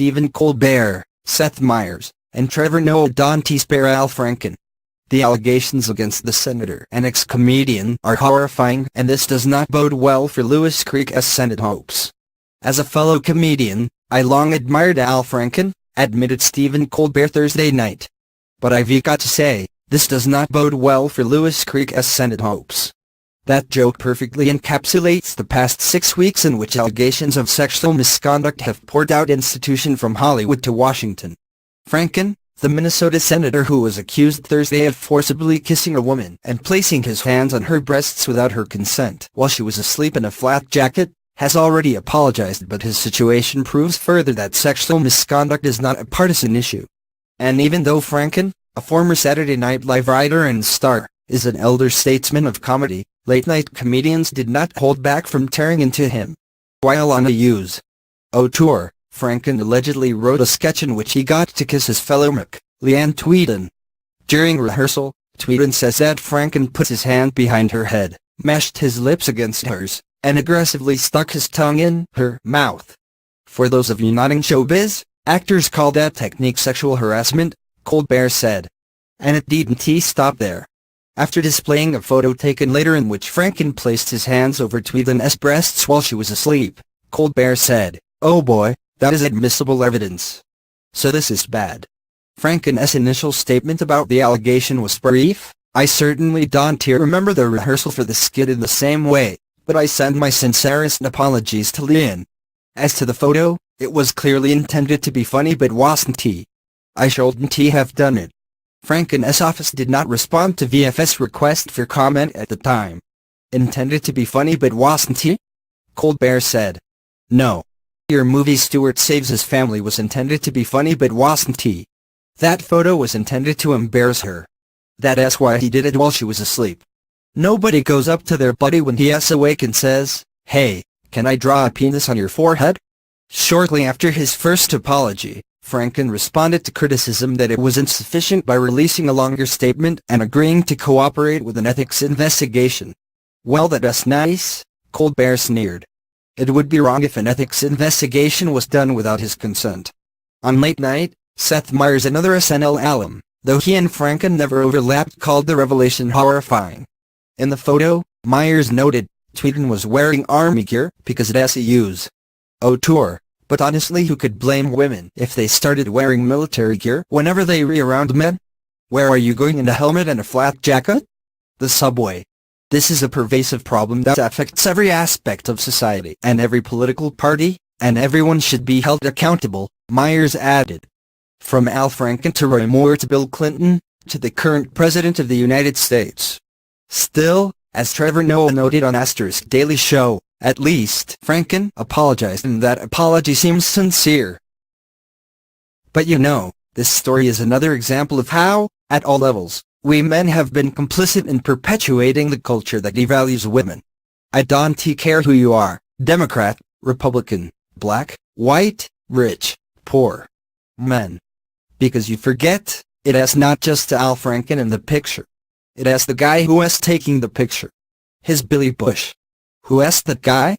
Stephen Colbert, Seth Meyers, and Trevor don't spare Al Franken. The allegations against the senator and ex-comedian are horrifying, and this does not bode well for Louis C.K.'s Senate hopes. As a fellow comedian, I long admired Al Franken, admitted Stephen Colbert Thursday night. But I've got to say, this does not bode well for Louis C.K.'s Senate hopes. That joke perfectly encapsulates the past 6 weeks in which allegations of sexual misconduct have poured out institution from Hollywood to Washington. Franken, the Minnesota senator who was accused Thursday of forcibly kissing a woman and placing his hands on her breasts without her consent while she was asleep in a flak jacket, has already apologized, but his situation proves further that sexual misconduct is not a partisan issue. And even though Franken, a former Saturday Night Live writer and star, is an elder statesman of comedy, late-night comedians did not hold back from tearing into him. While on a U.S. tour, Franken allegedly wrote a sketch in which he got to kiss his fellow Leanne Tweeden. During rehearsal, Tweeden says that Franken put his hand behind her head, mashed his lips against hers, and aggressively stuck his tongue in her mouth. For those of you not in showbiz, actors call that technique sexual harassment, Colbert said. And it didn't stop there. After displaying a photo taken later in which Franken placed his hands over Tweeden's breasts while she was asleep, Colbert said, "Oh boy, that is admissible evidence. So this is bad." Franken's initial statement about the allegation was brief. "I certainly don't remember the rehearsal for the skit in the same way, but I send my sincerest apologies to Leanne. As to the photo, it was clearly intended to be funny but wasn't. I shouldn't have done it." Franken's office did not respond to VFS' request for comment at the time. "Intended to be funny but wasn't?" Colbert said. "No. Your movie Stuart Saves His Family was intended to be funny but wasn't. That photo was intended to embarrass her. That's why he did it while she was asleep. Nobody goes up to their buddy when he is awake and says, 'Hey, can I draw a penis on your forehead?'" Shortly after his first apology, Franken responded to criticism that it was insufficient by releasing a longer statement and agreeing to cooperate with an ethics investigation. "Well, that's nice," Colbert sneered. "It would be wrong if an ethics investigation was done without his consent." On Late Night, Seth Meyers, another SNL alum, though he and Franken never overlapped, called the revelation horrifying. In the photo, Meyers noted, Tweeden was wearing army gear because it has a U.S. tour, but honestly, who could blame women if they started wearing military gear whenever they were around men? Where are you going in a helmet and a flak jacket? The subway. This is a pervasive problem that affects every aspect of society and every political party, and everyone should be held accountable, Meyers added. From Al Franken to Roy Moore to Bill Clinton, to the current President of the United States. Still, as Trevor noted on ** Daily Show, at least Franken apologized, and that apology seems sincere. But this story is another example of how, at all levels, we men have been complicit in perpetuating the culture that devalues women. I don't care who you are, Democrat, Republican, black, white, rich, poor, men. Because you forget, it has not just Al Franken in the picture. It has the guy who is taking the picture. His Billy Bush. Who is that guy?